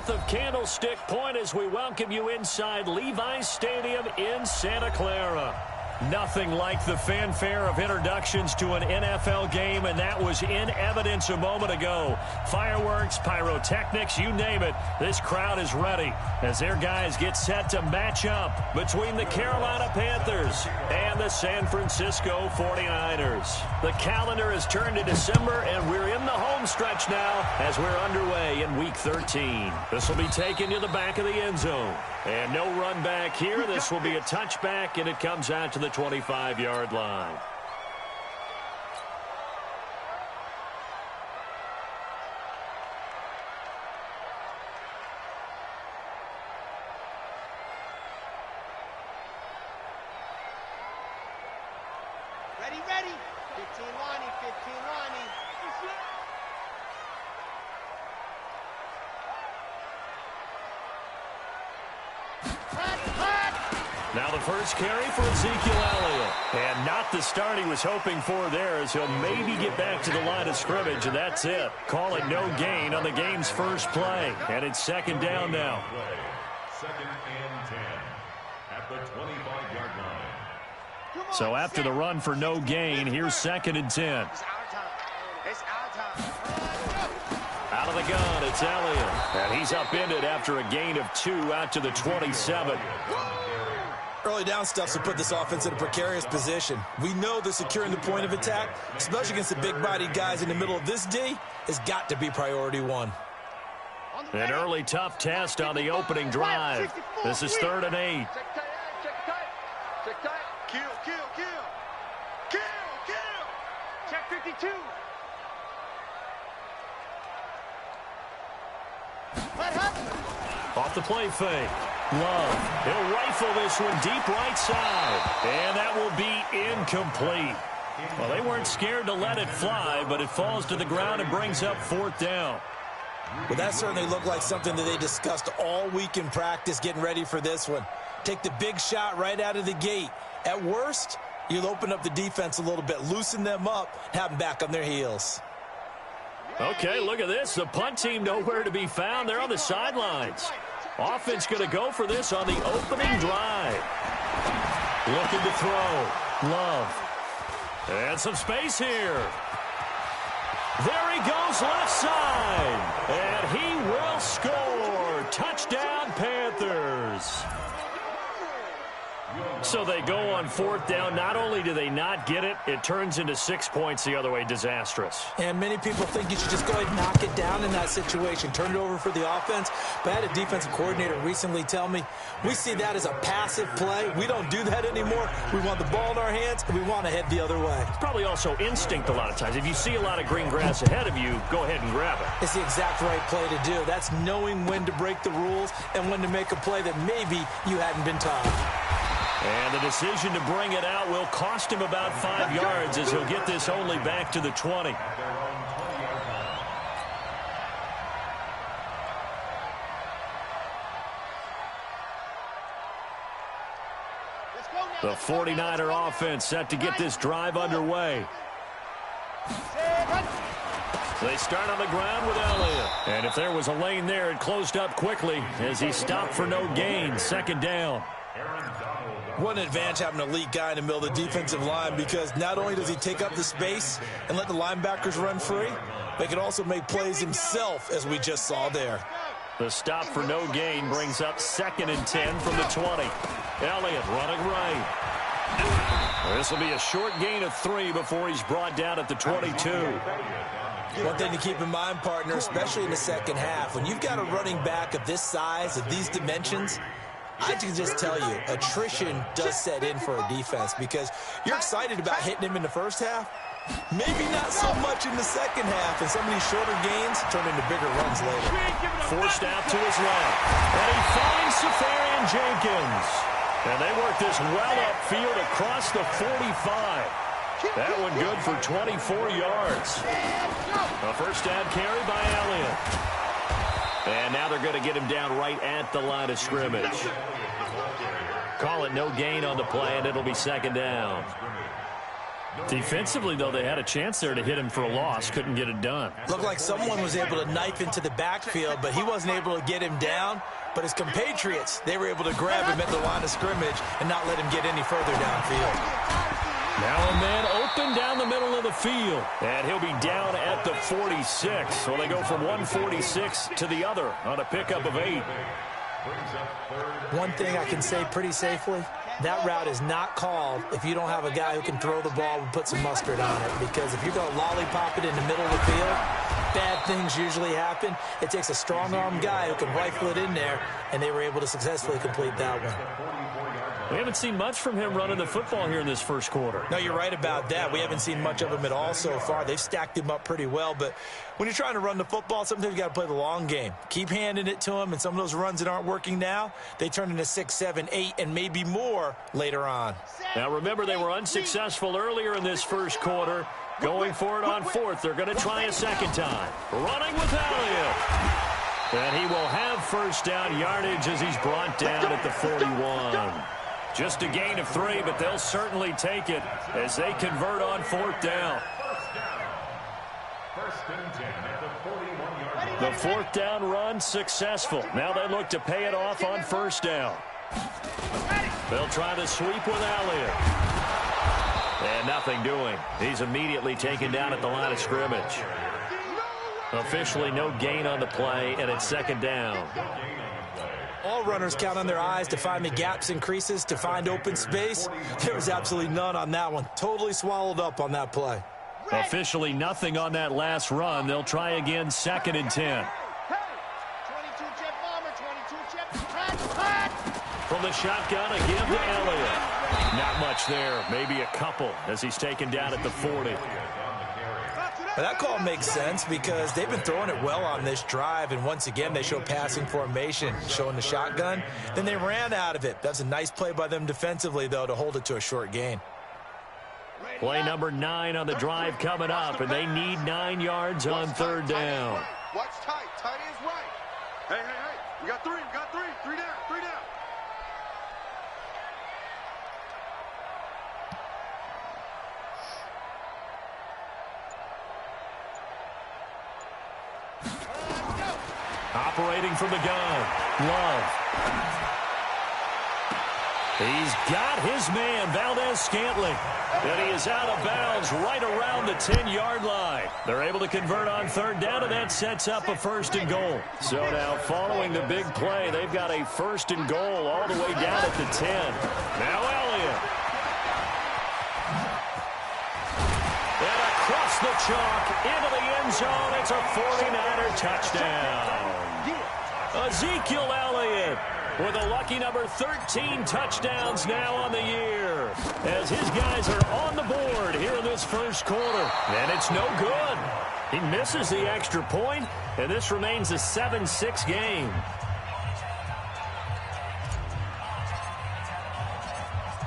Of Candlestick Point as we welcome you inside Levi's Stadium in Santa Clara. Nothing like the fanfare of introductions to an NFL game, and that was in evidence a moment ago. Fireworks, pyrotechnics, you name it. This crowd is ready as their guys get set to match up between the Carolina Panthers and the San Francisco 49ers. The calendar has turned to December, and we're in the home stretch now as we're underway in Week 13. This will be taken to the back of the end zone. And no run back here. This will be a touchback, and it comes out to the 25-yard line. Ready, ready. 15 lining, 15 lining. Now the first carry for Ezekiel Elliott. And not the start he was hoping for there, as he'll maybe get back to the line of scrimmage, and that's it. Call it no gain on the game's first play. And it's second down now. Second and 10 at the 25-yard line. So after the run for no gain, here's second and 10. It's our time. It's our time. Out of the gun, it's Elliott. And he's upended after a gain of 2 out to the 27. Early down stuff to put this offense in a precarious position. We know that securing the point of attack, especially against the big-bodied guys in the middle of this D, has got to be priority one. An early tough test on the opening drive. This is 3rd and 8. Check tight, check tight. Kill, kill, kill. Kill, kill. Check 52. What happened? Off the play fake. Love. He'll rifle this one deep right side. And that will be incomplete. Well, they weren't scared to let it fly, but it falls to the ground and brings up 4th down. Well, that certainly looked like something that they discussed all week in practice getting ready for this one. Take the big shot right out of the gate. At worst, you'll open up the defense a little bit, loosen them up, have them back on their heels. Okay, look at this. The punt team nowhere to be found. They're on the sidelines. Offense going to go for this on the opening drive. Looking to throw. Love. And some space here. There he goes left side. And he will score. Touchdown, Panthers. So they go on 4th down. Not only do they not get it, it turns into 6 points the other way. Disastrous. And many people think you should just go ahead and knock it down in that situation. Turn it over for the offense. But I had a defensive coordinator recently tell me, we see that as a passive play. We don't do that anymore. We want the ball in our hands, and we want to head the other way. It's probably also instinct a lot of times. If you see a lot of green grass ahead of you, go ahead and grab it. It's the exact right play to do. That's knowing when to break the rules and when to make a play that maybe you hadn't been taught. And the decision to bring it out will cost him about 5 yards as he'll get this only back to the 20. The 49er offense set to get this drive underway. They start on the ground with Elliott. And if there was a lane there, it closed up quickly as he stopped for no gain. Second down. What an advantage having an elite guy in the middle of the defensive line, because not only does he take up the space and let the linebackers run free, but he can also make plays himself, as we just saw there. The stop for no gain brings up 2nd and 10 from the 20. Elliott running right. This will be a short gain of 3 before he's brought down at the 22. One thing to keep in mind, partner, especially in the second half, when you've got a running back of this size, of these dimensions, I can just tell you, attrition does set in for a defense, because you're excited about hitting him in the first half. Maybe not so much in the second half, and some of these shorter gains turn into bigger runs later. Forced out to his left, and he finds Safarian Jenkins. And they work this well upfield across the 45. That one good for 24 yards. A first down carry by Elliott. And now they're going to get him down right at the line of scrimmage. Call it no gain on the play, and it'll be second down. Defensively, though, they had a chance there to hit him for a loss. Couldn't get it done. Looked like someone was able to knife into the backfield, but he wasn't able to get him down. But his compatriots, they were able to grab him at the line of scrimmage and not let him get any further downfield. Now a man open down the middle of the field. And he'll be down at the 46. So they go from 146 to the other on a pickup of 8. One thing I can say pretty safely, that route is not called if you don't have a guy who can throw the ball and put some mustard on it. Because if you're going to lollipop it in the middle of the field, bad things usually happen. It takes a strong-arm guy who can rifle it in there, and they were able to successfully complete that one. We haven't seen much from him running the football here in this first quarter. No, you're right about that. We haven't seen much of him at all so far. They've stacked him up pretty well, but when you're trying to run the football, sometimes you got to play the long game. Keep handing it to him, and some of those runs that aren't working now, they turn into 6, 7, 8, and maybe more later on. Now, remember, they were unsuccessful earlier in this first quarter. Going for it on 4th. They're going to try a second time. Running with Elliott. And he will have first down yardage as he's brought down at the 41. Just a gain of 3, but they'll certainly take it as they convert on 4th down. The 4th down run successful. Now they look to pay it off on 1st down. They'll try to sweep with Elliott. And nothing doing. He's immediately taken down at the line of scrimmage. Officially no gain on the play, and it's 2nd down. All runners count on their eyes to find the gaps and creases, to find open space. There was absolutely none on that one. Totally swallowed up on that play. Officially nothing on that last run. They'll try again, 2nd and 10. From the shotgun, again to Elliott. Not much there, maybe a couple as he's taken down at the 40. Well, that call makes sense because they've been throwing it well on this drive, and once again they show passing formation, showing the shotgun. Then they ran out of it. That's a nice play by them defensively, though, to hold it to a short gain. Play number 9 on the drive coming up, and they need 9 yards on 3rd down. Watch tight. Tight is right. Hey. We got 3. 3 down. 3 down. Operating from the gun, Love. He's got his man, Valdez-Scantling. And he is out of bounds right around the 10-yard line. They're able to convert on 3rd down, and that sets up a 1st and goal. So now following the big play, they've got a 1st and goal all the way down at the 10. Now Elliott. And across the chalk into the end zone. It's a 49er touchdown. Ezekiel Elliott with a lucky number 13 touchdowns now on the year as his guys are on the board here in this first quarter. And it's no good. He misses the extra point, and this remains a 7-6 game.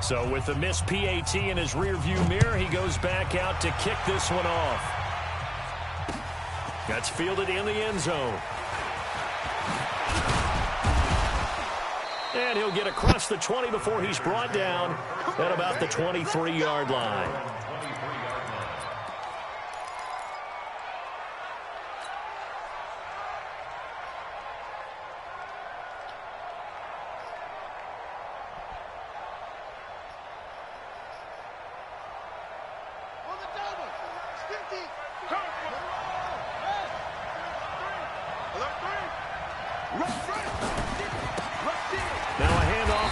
So with the missed PAT in his rearview mirror, he goes back out to kick this one off. That's fielded in the end zone. And he'll get across the 20 before he's brought down at about the 23-yard line.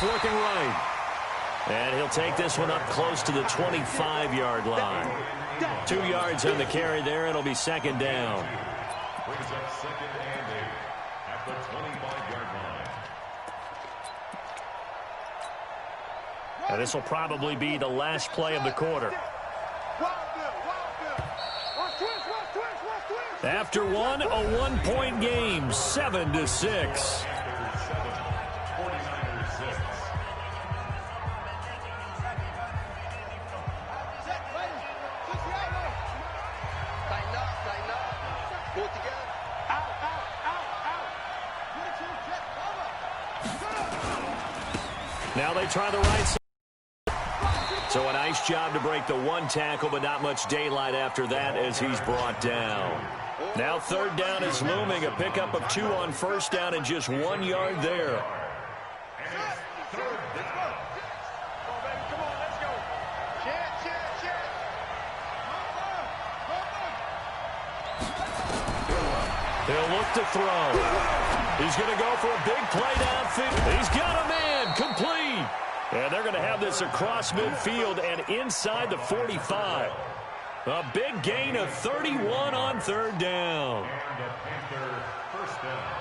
Looking right. And he'll take this one up close to the 25-yard line. 2 yards on the carry there. It'll be 2nd down. Brings up 2nd and 8 at the 25-yard line. And this will probably be the last play of the quarter. After one, a 1-point game, 7-6. Now they try the right side. So a nice job to break the one tackle, but not much daylight after that as he's brought down. Now third down is looming. A pickup of 2 on first down and just 1 yard there. He'll look to throw. He's going to go for a big play downfield. He's got a man complete. And they're going to have this across midfield and inside the 45. A big gain of 31 on third down. And the Panther first down.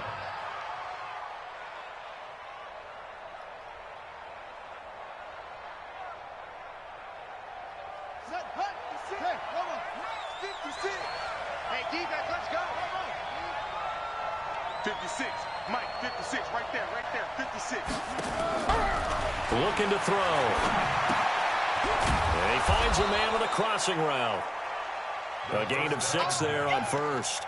Hey, defense, let's go. 56. Mike, 56. Right there, 56. Looking to throw. And he finds a man with a crossing route. A gain of 6 there on first.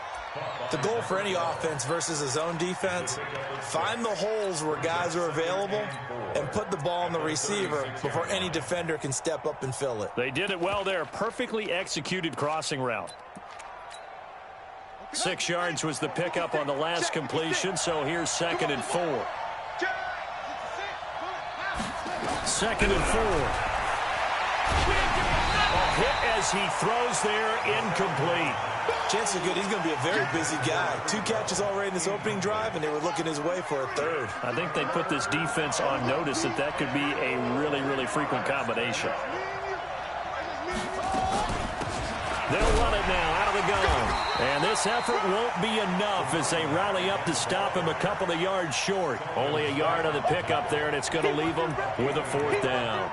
The goal for any offense versus a zone defense, find the holes where guys are available and put the ball on the receiver before any defender can step up and fill it. They did it well there. Perfectly executed crossing route. 6 yards was the pickup on the last completion, so here's 2nd and 4. 2nd and 4. A hit as he throws there, incomplete. Chances are good he's going to be a very busy guy. 2 catches already in this opening drive, and they were looking his way for a third. I think they put this defense on notice that could be a really, really frequent combination. They'll run it now out of the gun. And this effort won't be enough as they rally up to stop him a couple of yards short. Only a yard on the pickup there, and it's going to leave him with a 4th down.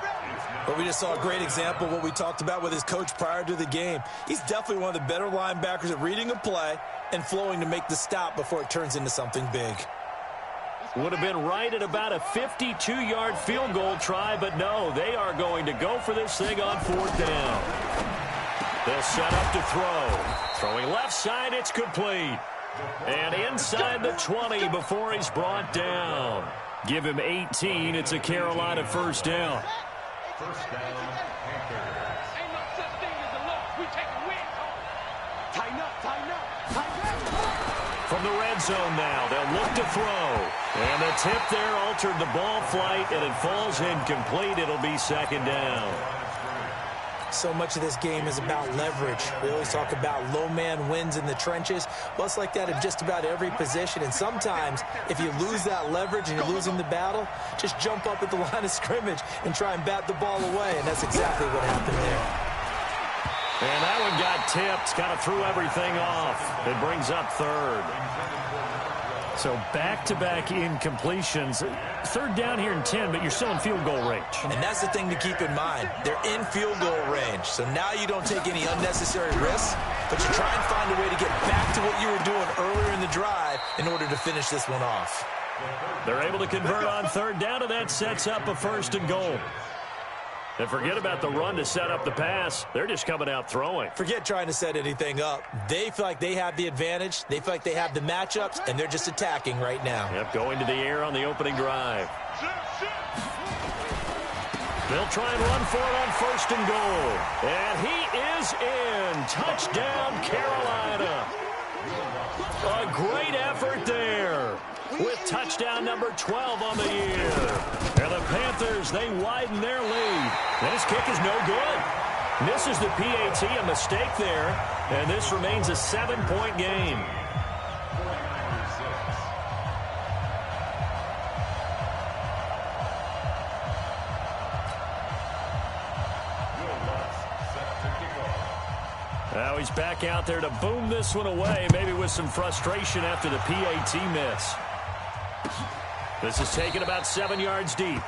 But we just saw a great example of what we talked about with his coach prior to the game. He's definitely one of the better linebackers at reading a play and flowing to make the stop before it turns into something big. Would have been right at about a 52-yard field goal try, but no, they are going to go for this thing on 4th down. They'll set up to throw. Throwing left side, it's complete. And inside the 20 before he's brought down. Give him 18. It's a Carolina first down. First down, Panthers. Ain't no such thing as a loss. We take a win. Tighten up, tighten up, tighten up. From the red zone now, they'll look to throw. And the tip there altered the ball flight, and it falls incomplete. It'll be 2nd down. So much of this game is about leverage. We always talk about low man wins in the trenches. Well, it's like that in just about every position. And sometimes, if you lose that leverage and you're losing the battle, just jump up at the line of scrimmage and try and bat the ball away. And that's exactly what happened there. And that one got tipped. Kind of threw everything off. It brings up 3rd. So back-to-back incompletions. 3rd down here in 10, but you're still in field goal range. And that's the thing to keep in mind. They're in field goal range. So now you don't take any unnecessary risks, but you try and find a way to get back to what you were doing earlier in the drive in order to finish this one off. They're able to convert on 3rd down, and that sets up a 1st and goal. And forget about the run to set up the pass. They're just coming out throwing. Forget trying to set anything up. They feel like they have the advantage. They feel like they have the matchups, and they're just attacking right now. Yep, going to the air on the opening drive. They'll try and run for it on 1st and goal. And he is in. Touchdown, Carolina. A great effort there with touchdown number 12 on the year. And the Panthers, they widen their lead. And his kick is no good. Misses the PAT, a mistake there. And this remains a 7-point game. Now he's back out there to boom this one away, maybe with some frustration after the PAT miss. This is taken about 7 yards deep.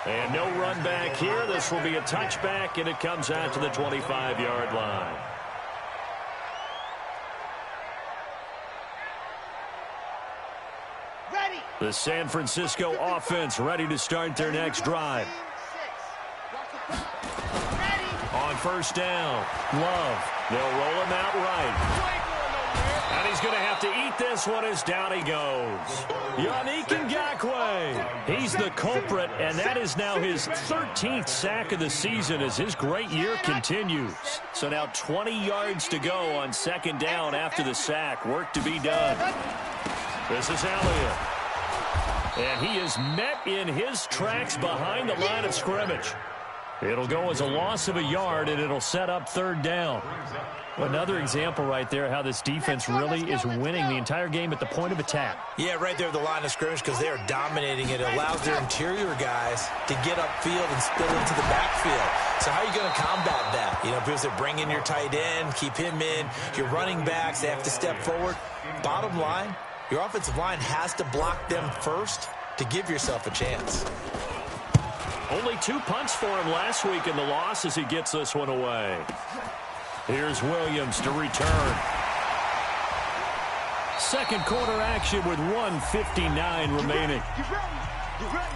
And no run back here. This will be a touchback, and it comes out to the 25-yard line. Ready. The San Francisco offense ready to start their next drive. On 1st down, Love. They'll roll him out right. And he's going to have to eat this one as down he goes. Yannick Ngakoue. He's is the culprit, and that is now his 13th sack of the season as his great year continues. So now 20 yards to go on second down after the sack. Work to be done. This is Elliott. And he is met in his tracks behind the line of scrimmage. It'll go as a loss of a yard, and it'll set up third down. Another example right there how this defense really is winning the entire game at the point of attack. Yeah, right there at the line of scrimmage because they are dominating it. It allows their interior guys to get upfield and spill into the backfield. So how are you going to combat that? You know, people say bring in your tight end, keep him in. Your running backs, they have to step forward. Bottom line, your offensive line has to block them first to give yourself a chance. Only 2 punts for him last week in the loss as he gets this one away. Here's Williams to return. Second quarter action with 1:59 remaining. You ready? You ready?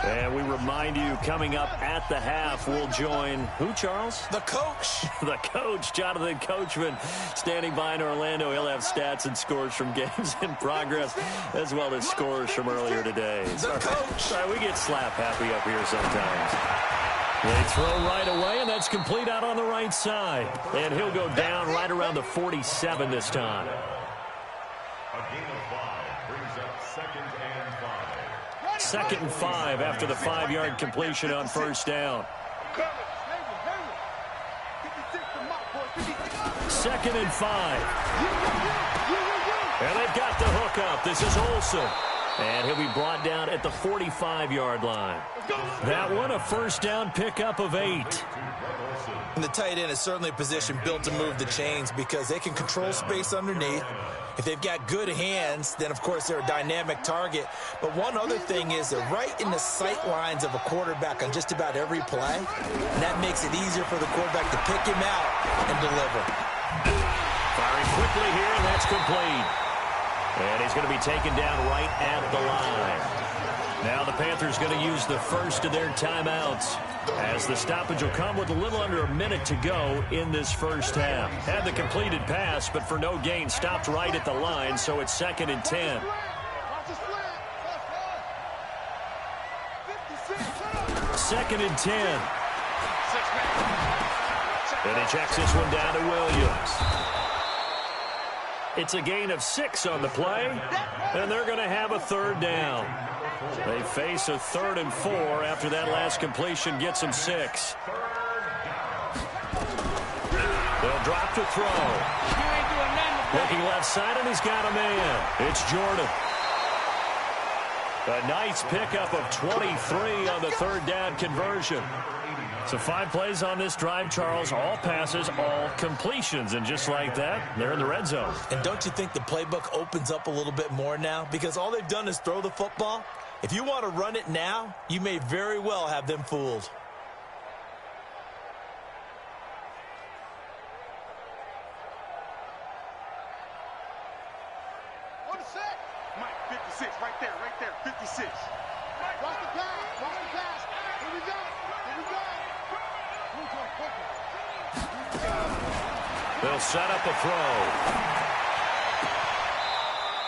And we remind you, coming up at the half, we'll join who, Charles? The coach. The coach, Jonathan Coachman, standing by in Orlando. He'll have stats and scores from games in progress, as well as scores from earlier today. The coach. Sorry, we get slap happy up here sometimes. They throw right away, and that's complete out on the right side. And he'll go down right around the 47 this time. A gain of 5 brings up 2nd and 5. 2nd and 5 after the 5-yard completion on first down. 2nd and 5. And they've got the hook up. This is Olsen. And he'll be brought down at the 45-yard line. That one, a first down pickup of 8. And the tight end is certainly a position built to move the chains because they can control space underneath. If they've got good hands, then, of course, they're a dynamic target. But one other thing is they're right in the sight lines of a quarterback on just about every play. And that makes it easier for the quarterback to pick him out and deliver. Firing quickly here, and that's complete. And he's going to be taken down right at the line. Now the Panthers going to use the first of their timeouts, as the stoppage will come with a little under a minute to go in this first half. Had the completed pass, but for no gain, stopped right at the line, so it's 2nd and 10. 2nd and 10. And he checks this one down to Williams. It's a gain of 6 on the play, and they're going to have a third down. They face a 3rd and 4 after that last completion gets them 6. They'll drop to throw. Looking left side, and he's got a man. It's Jordan. A nice pickup of 23 on the third down conversion. So 5 plays on this drive, Charles. All passes, all completions. And just like that, they're in the red zone. And don't you think the playbook opens up a little bit more now? Because all they've done is throw the football. If you want to run it now, you may very well have them fooled. What is that? Mike, 56, right there, 56. Watch the pass. Here we go. They'll set up a throw.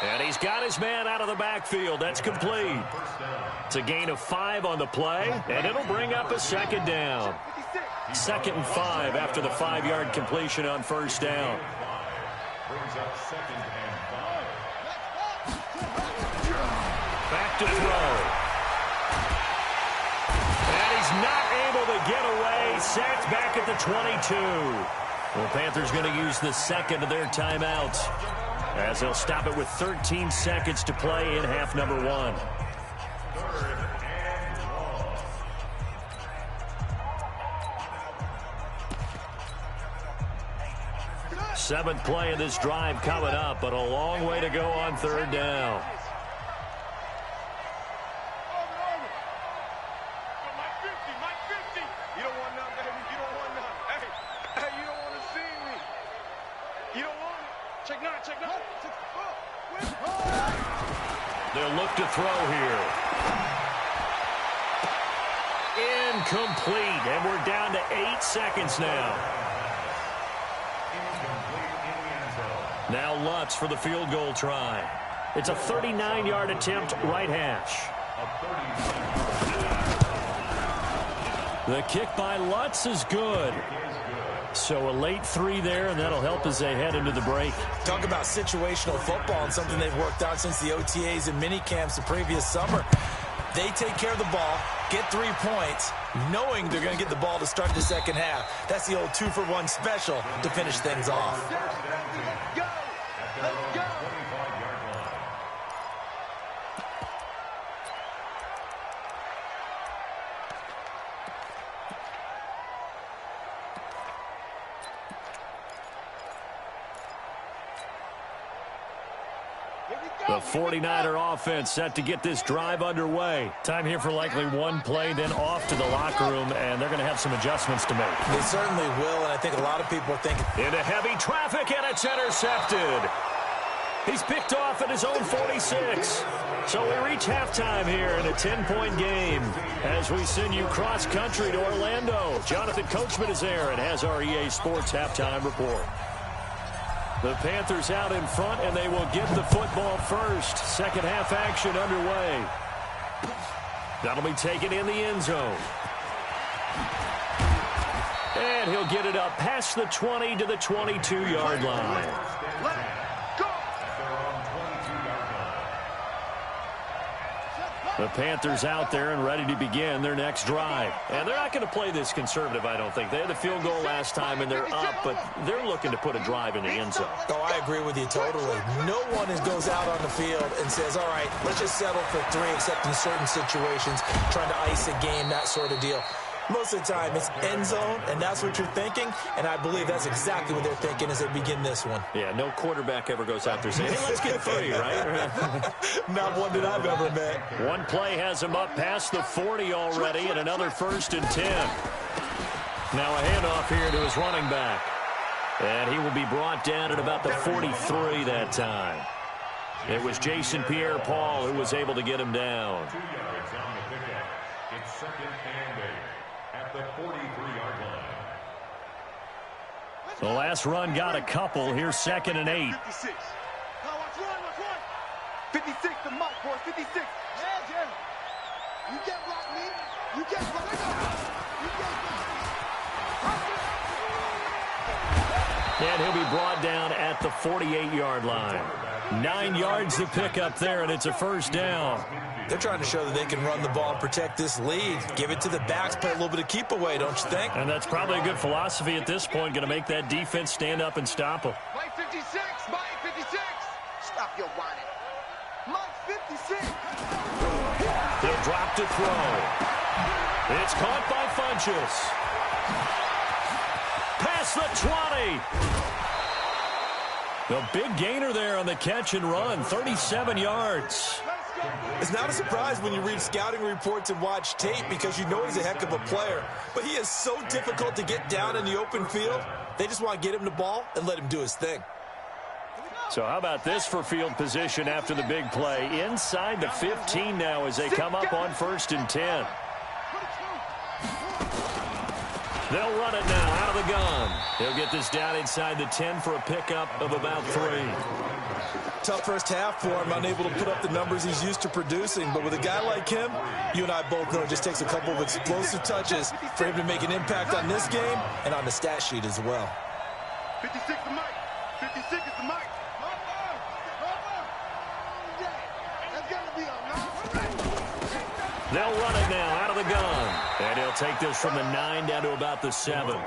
And he's got his man out of the backfield. That's complete. It's a gain of 5 on the play, and it'll bring up a second down. 2nd and 5 after the 5-yard completion on first down. Brings up 2nd and 5. Back to throw. And he's not able to get away. Sacked back at the 22. Well, Panthers going to use the second of their timeouts, as they'll stop it with 13 seconds to play in half number 1. 7th play of this drive coming up, but a long way to go on third down. They'll look to throw here. incomplete, and we're down to 8 seconds now. Now Lutz for the field goal try. It's a 39-yard attempt, right hash. The kick by Lutz is good. So a late 3 there, and that'll help as they head into the break. Talk about situational football and something they've worked out since the OTAs and mini camps the previous summer. They take care of the ball, get 3 points, knowing they're going to get the ball to start the second half. That's the old 2-for-1 special to finish things off. Go! Let's go! The 49er offense set to get this drive underway. Time here for likely one play, then off to the locker room, and they're going to have some adjustments to make. They certainly will, and I think a lot of people are thinking. Into heavy traffic, and it's intercepted. He's picked off at his own 46. So we reach halftime here in a 10-point game as we send you cross-country to Orlando. Jonathan Coachman is there and has our EA Sports halftime report. The Panthers out in front, and they will get the football first. Second half action underway. That'll be taken in the end zone. And he'll get it up past the 20 to the 22-yard line. The Panthers out there and ready to begin their next drive. And they're not going to play this conservative, I don't think. They had the field goal last time, and they're up, but they're looking to put a drive in the end zone. Oh, I agree with you totally. No one goes out on the field and says, all right, let's just settle for 3, except in certain situations, trying to ice a game, that sort of deal. Most of the time, it's end zone, and that's what you're thinking, and I believe that's exactly what they're thinking as they begin this one. Yeah, no quarterback ever goes out there saying, hey, let's get 3, right? Not one that I've ever met. One play has him up past the 40 already, and another 1st and 10. Now a handoff here to his running back. And he will be brought down at about the 43 that time. It was Jason Pierre-Paul who was able to get him down. 2 yards on the pickup. It's 2nd and 8 at the 43-yard line. The last run got a couple. Here's 2nd and 8. 56. Now watch one. 56 to Mike, boy. 56. Yeah. You get rock, me. You get rock. You get rock. And he'll be brought down at the 48-yard line. 9 yards to pick up there, and it's a 1st down. They're trying to show that they can run the ball and protect this lead. Give it to the backs, play a little bit of keep away, don't you think? And that's probably a good philosophy at this point, going to make that defense stand up and stop them. Mike 56. Mike 56. Stop your whining. Mike 56. He'll drop to throw. It's caught by Funchess. Past the 20. The big gainer there on the catch and run, 37 yards. It's not a surprise when you read scouting reports and watch tape because you know he's a heck of a player. But he is so difficult to get down in the open field. They just want to get him the ball and let him do his thing. So how about this for field position after the big play? Inside the 15 now as they come up on 1st and 10. They'll run it now out of the gun. He'll get this down inside the 10 for a pickup of about 3. Tough first half for him, unable to put up the numbers he's used to producing. But with a guy like him, you and I both know it just takes a couple of explosive touches for him to make an impact on this game and on the stat sheet as well. 56 to Mike. 56 is to Mike. They'll run it now out of the gun. And he'll take this from the 9 down to about the 7.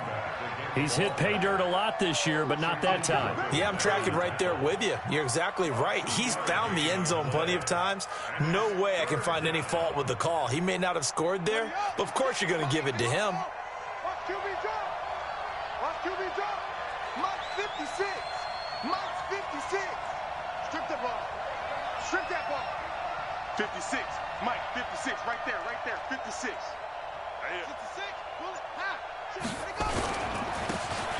He's hit pay dirt a lot this year, but not that time. Yeah, I'm tracking right there with you. You're exactly right. He's found the end zone plenty of times. No way I can find any fault with the call. He may not have scored there, but of course you're going to give it to him. Watch QB drop. Watch QB drop. Mike 56. Mike 56. Strip that ball. Strip that ball. 56. Mike 56. Right there. 56. 56. Pull it. Ha. Let it go.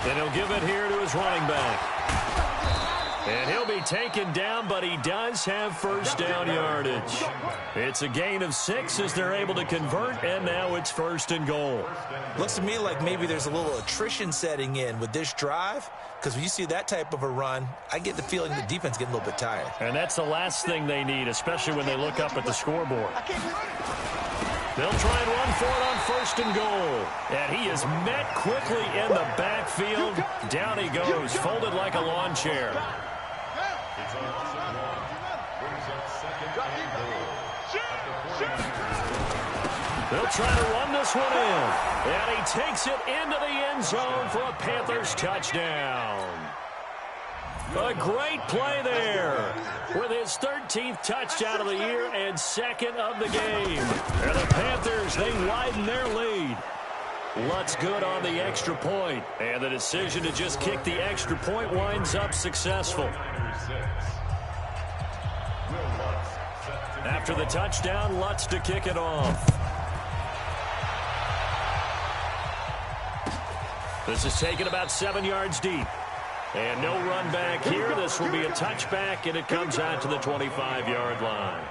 And he'll give it here to his running back. And he'll be taken down, but he does have first down yardage. It's a gain of 6 as they're able to convert, and now it's 1st and goal. Looks to me like maybe there's a little attrition setting in with this drive, because when you see that type of a run, I get the feeling the defense getting a little bit tired. And that's the last thing they need, especially when they look up at the scoreboard. They'll try and run for it on 1st and goal. And he is met quickly in the backfield. Down he goes, folded like a lawn chair. It's a loss of 1. Brings up 2nd and goal. They'll try to run this one in. And he takes it into the end zone for a Panthers touchdown. A great play there with his 13th touchdown of the year and 2nd of the game. And the Panthers, they widen their lead. Lutz good on the extra point, and the decision to just kick the extra point winds up successful. After the touchdown, Lutz to kick it off. This is taken about 7 yards deep. And no run back here. This will be a touchback, and it comes out to the 25-yard line.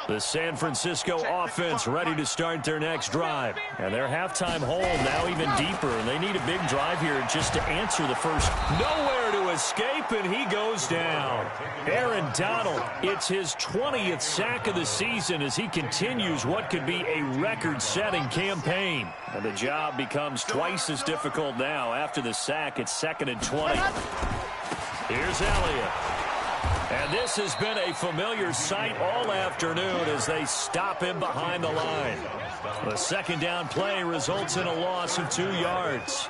The San Francisco offense ready to start their next drive. And their halftime hole now even deeper. And they need a big drive here just to answer the first. Nowhere to escape, and he goes down. Aaron Donald, it's his 20th sack of the season as he continues what could be a record-setting campaign. And the job becomes twice as difficult now. After the sack, it's 2nd and 20. Here's Elliott. And this has been a familiar sight all afternoon as they stop him behind the line. The 2nd down play results in a loss of 2 yards.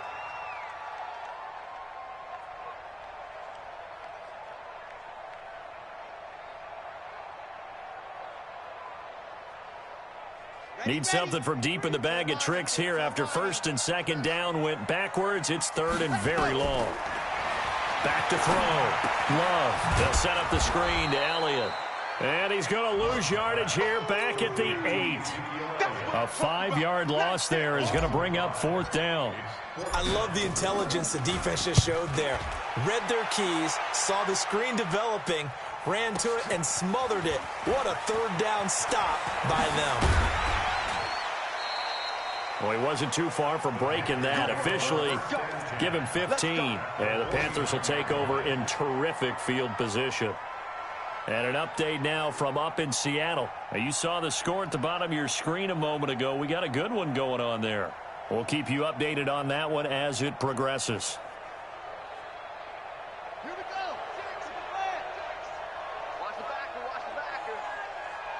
Need something from deep in the bag of tricks here after 1st and 2nd down went backwards. It's 3rd and very long. Back to throw. Love. They'll set up the screen to Elliott. And he's going to lose yardage here back at the 8. A 5-yard loss there is going to bring up 4th down. I love the intelligence the defense just showed there. Read their keys, saw the screen developing, ran to it, and smothered it. What a 3rd down stop by them. Well, he wasn't too far from breaking that. Officially, give him 15. And the Panthers will take over in terrific field position. And an update now from up in Seattle. Now, you saw the score at the bottom of your screen a moment ago. We got a good one going on there. We'll keep you updated on that one as it progresses. Here we go. Watch the backer, watch the backer.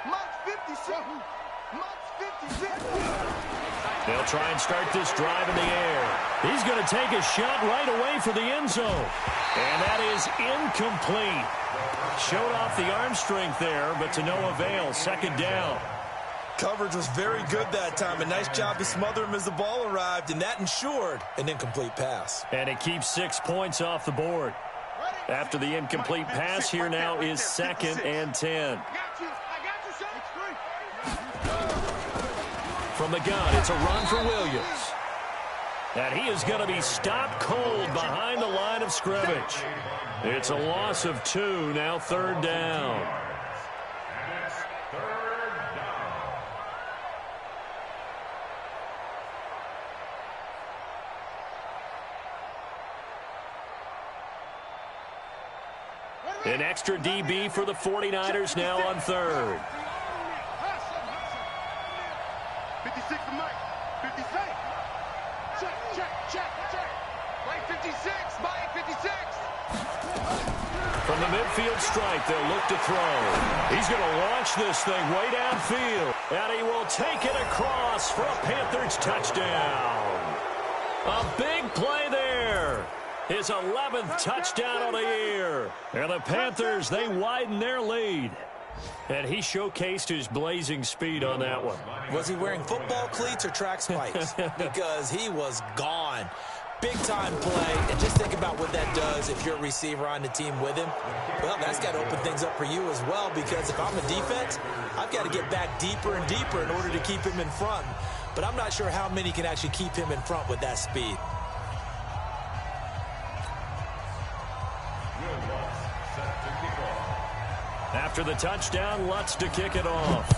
Mike's 56. Mike's 56. They'll try and start this drive in the air. He's going to take a shot right away for the end zone. And that is incomplete. Showed off the arm strength there, but to no avail. 2nd down. Coverage was very good that time. A nice job to smother him as the ball arrived, and that ensured an incomplete pass. And it keeps 6 points off the board. After the incomplete pass, here now is 2nd and 10. From the gun, it's a run for Williams. And he is going to be stopped cold behind the line of scrimmage. It's a loss of 2, now 3rd down. And it's 3rd down. An extra DB for the 49ers now on 3rd. 56 for Mike. 56. Check. Mike 56. Mike 56. From the midfield stripe, they'll look to throw. He's going to launch this thing way downfield. And he will take it across for a Panthers touchdown. A big play there. His 11th touchdown of the year. And the Panthers, they widen their lead. And he showcased his blazing speed on that one. Was he wearing football cleats or track spikes? Because he was gone. Big-time play. And just think about what that does if you're a receiver on the team with him. Well, that's got to open things up for you as well, because if I'm a defense, I've got to get back deeper and deeper in order to keep him in front. but I'm not sure how many can actually keep him in front with that speed. After the touchdown, Lutz to kick it off.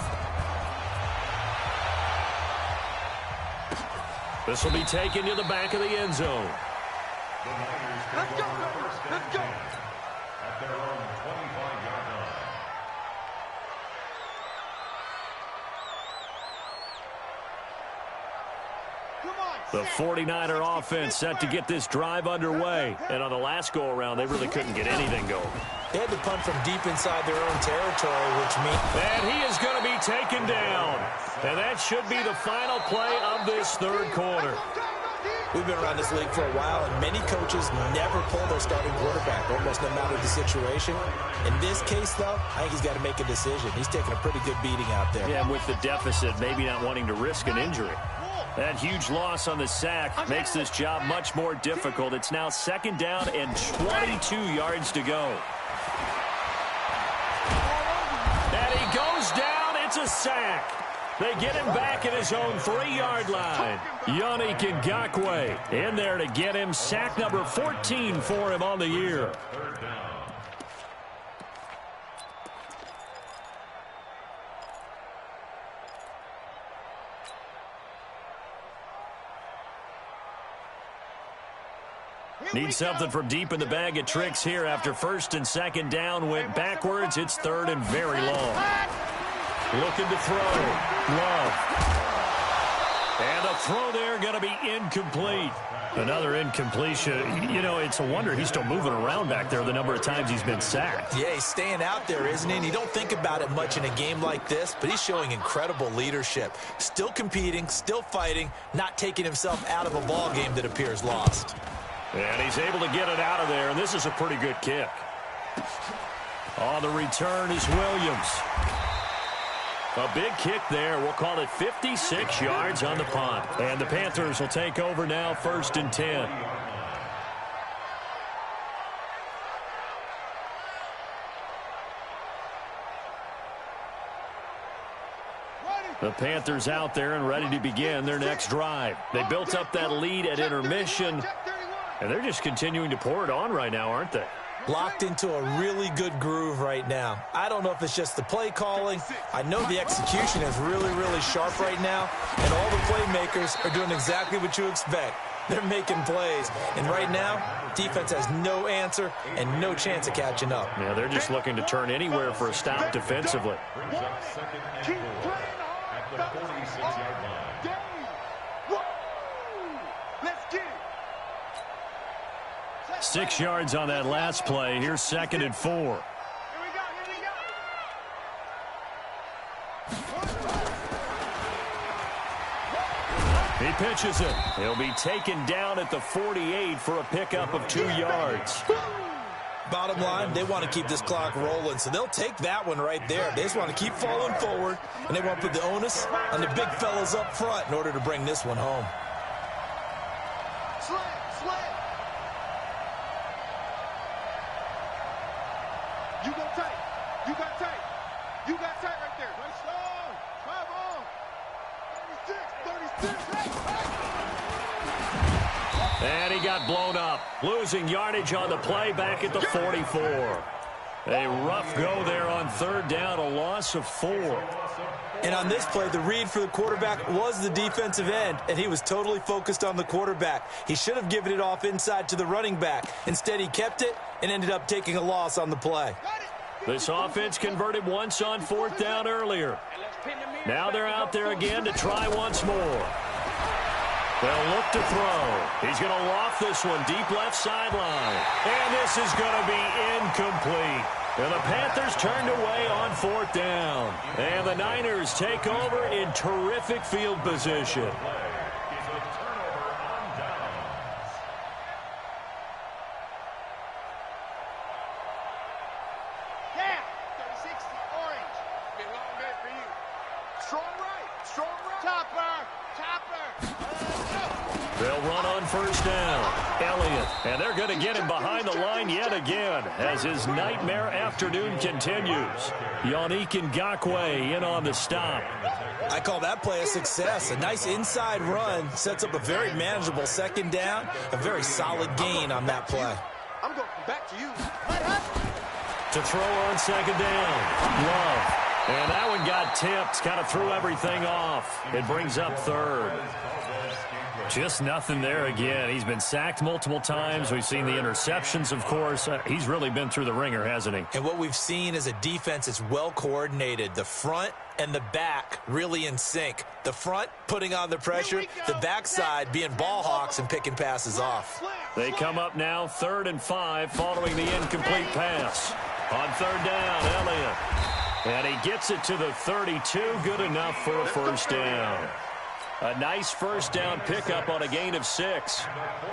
This will be taken to the back of the end zone. Let's go, let's go. At their own 25-yard line. The 49er offense set to get this drive underway. And on the last go-around, they really couldn't get anything going. They had to punt from deep inside their own territory, which means... And he is going to be taken down. And that should be the final play of this third quarter. We've been around this league for a while, and many coaches never pull their starting quarterback, almost no matter the situation. In this case, though, I think he's got to make a decision. He's taking a pretty good beating out there. Yeah, and with the deficit, maybe not wanting to risk an injury. That huge loss on the sack makes this job much more difficult. It's now second down and 22 yards to go. And he goes down. It's a sack. They get him back at his own 3-yard line. Yannick Ngakoue in there to get him sack number 14 for him on the year. Need something from deep in the bag of tricks here after first and second down went backwards. It's third and very long. Looking to throw. Love. And the throw there going to be incomplete. Another incompletion. You know, it's a wonder he's still moving around back there the number of times he's been sacked. Yeah, he's staying out there, isn't he? And you don't think about it much in a game like this, but he's showing incredible leadership. Still competing, still fighting, not taking himself out of a ball game that appears lost. And he's able to get it out of there, and this is a pretty good kick. On the return is Williams. A big kick there. We'll call it 56 yards on the punt. And the Panthers will take over now, first and 10. The Panthers out there and ready to begin their next drive. They built up that lead at intermission, and they're just continuing to pour it on right now, aren't they? Locked into a really good groove right now. I don't know if it's just the play calling. I know the execution is really, really sharp right now, and all the playmakers are doing exactly what you expect. They're making plays, and right now, defense has no answer and no chance of catching up. Yeah, they're just looking to turn anywhere for a stop defensively. Keep playing hard. At the 46-yard line. Let's get it. 6 yards on that last play. Here's second and 4. Here we go, He pitches it. He'll be taken down at the 48 for a pickup of 2 yards. Bottom line, they want to keep this clock rolling, so they'll take that one right there. They just want to keep falling forward, and they want to put the onus on the big fellas up front in order to bring this one home. Slam. You go tight. You got tight. You got tight right there. Nice strong. Come on. 36. And he got blown up. Losing yardage on the play back at the 44. A rough go there on third down, a loss of 4. And on this play, the read for the quarterback was the defensive end, and he was totally focused on the quarterback. He should have given it off inside to the running back. Instead, he kept it and ended up taking a loss on the play. This offense converted once on fourth down earlier. Now they're out there again to try once more. They'll look to throw. He's going to loft this one deep left sideline. And this is going to be incomplete. And the Panthers turned away on fourth down. And the Niners take over in terrific field position. They'll run on first down. Elliott, and they're going to get him behind the line yet again as his nightmare afternoon continues. Yannick Ngakoue in on the stop. I call that play a success. A nice inside run sets up a very manageable second down. A very solid gain on that play. I'm going back to you. To throw on second down. Love. And that one got tipped. Kind of threw everything off. It brings up third. Just nothing there again. He's been sacked multiple times. We've seen the interceptions, of course. He's really been through the ringer, hasn't he? And what we've seen is a defense that's well coordinated. The front and the back really in sync. The front putting on the pressure. The backside being ball hawks and picking passes off. They come up now 3rd and 5 following the incomplete pass. On 3rd down, Elliott. And he gets it to the 32. Good enough for a first down. A nice first down pickup on a gain of 6.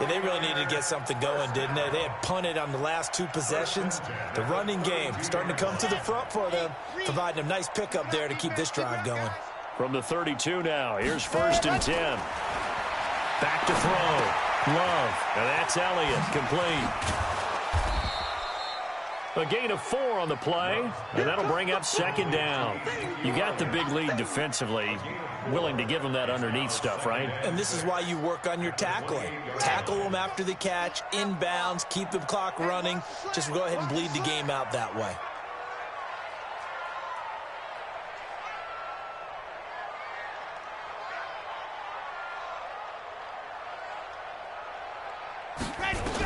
Yeah, they really needed to get something going, didn't they? They had punted on the last 2 possessions. The running game starting to come to the front for them, providing a nice pickup there to keep this drive going. From the 32 now, here's 1st and 10. Back to throw. Love. And that's Elliott, complete. A gain of 4 on the play, and that'll bring up 2nd down. You got the big lead defensively, willing to give them that underneath stuff, right? And this is why you work on your tackling. Tackle them after the catch, inbounds, keep the clock running. Just go ahead and bleed the game out that way.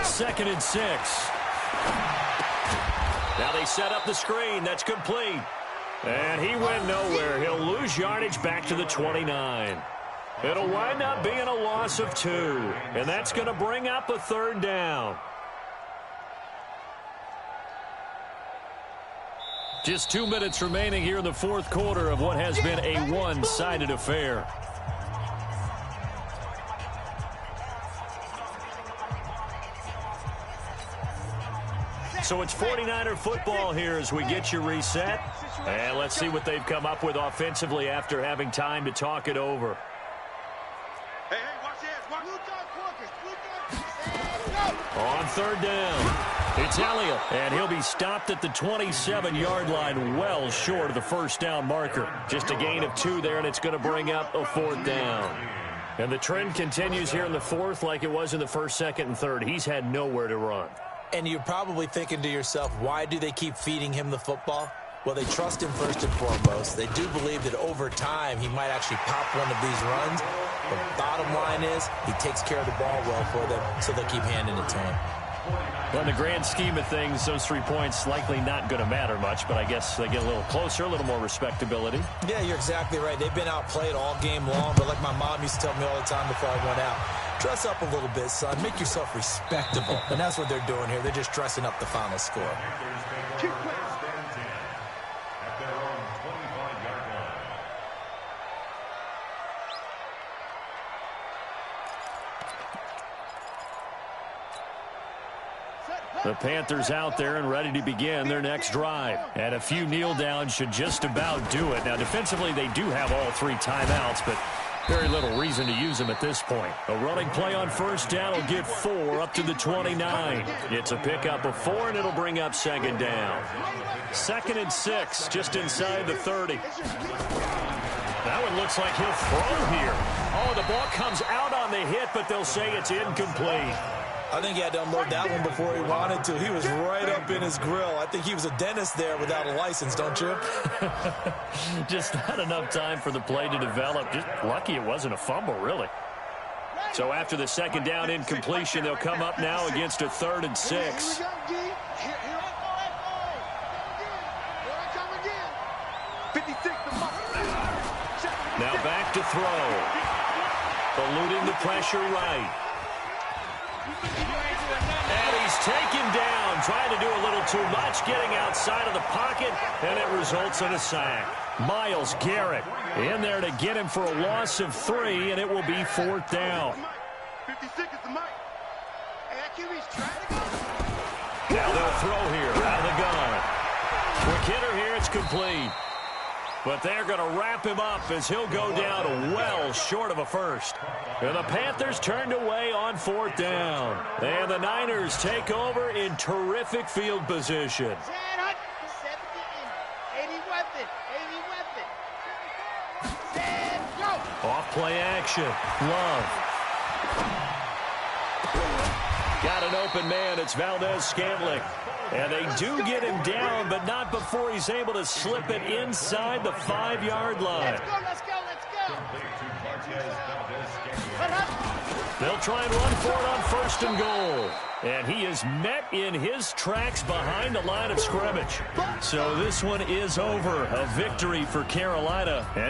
Second and 6. Now they set up the screen. That's complete. And he went nowhere. He'll lose yardage back to the 29. It'll wind up being a loss of 2. And that's going to bring up a 3rd down. Just 2 minutes remaining here in the 4th quarter of what has been a one-sided affair. So it's 49er football here as we get you reset. And let's see what they've come up with offensively after having time to talk it over. Hey, watch this. On 3rd down, it's Elliott. And he'll be stopped at the 27-yard line, well short of the first down marker. Just a gain of 2 there, and it's going to bring up a 4th down. And the trend continues here in the 4th like it was in the 1st, 2nd, and 3rd. He's had nowhere to run. And you're probably thinking to yourself, why do they keep feeding him the football? Well, they trust him first and foremost. They do believe that over time he might actually pop one of these runs. The bottom line is he takes care of the ball well for them, so they'll keep handing it to him. Well, in the grand scheme of things, those 3 points likely not going to matter much, but I guess they get a little closer, a little more respectability. Yeah, you're exactly right. They've been outplayed all game long, but like my mom used to tell me all the time before I went out, dress up a little bit, son. Make yourself respectable. And that's what they're doing here. They're just dressing up the final score. The Panthers out there and ready to begin their next drive. And a few kneel downs should just about do it. Now, defensively, they do have all 3 timeouts, but very little reason to use them at this point. A running play on 1st down will get 4 up to the 29. It's a pickup of 4, and it'll bring up 2nd down. 2nd and 6, just inside the 30. That one looks like he'll throw here. Oh, the ball comes out on the hit, but they'll say it's incomplete. I think he had to unload that one before he wanted to. He was right up in his grill. I think he was a dentist there without a license, don't you? Just not enough time for the play to develop. Just lucky it wasn't a fumble, really. So after the 2nd down incompletion, they'll come up now against a 3rd and 6. Now back to throw. Eluding the pressure right. And he's taken down, trying to do a little too much, getting outside of the pocket, and it results in a sack. Myles Garrett in there to get him for a loss of 3, and it will be 4th down. 56 is the mic. Now they'll throw here out of the gun. Quick hitter here, it's complete. But they're going to wrap him up as he'll go down well short of a first. And the Panthers turned away on 4th down. And the Niners take over in terrific field position. Off play action. Love. Got an open man. It's Valdez-Scantling. And they do get him down, but not before he's able to slip it inside the 5-yard line. Let's go. They'll try and run for it on 1st and goal. And he is met in his tracks behind the line of scrimmage. So this one is over. A victory for Carolina. And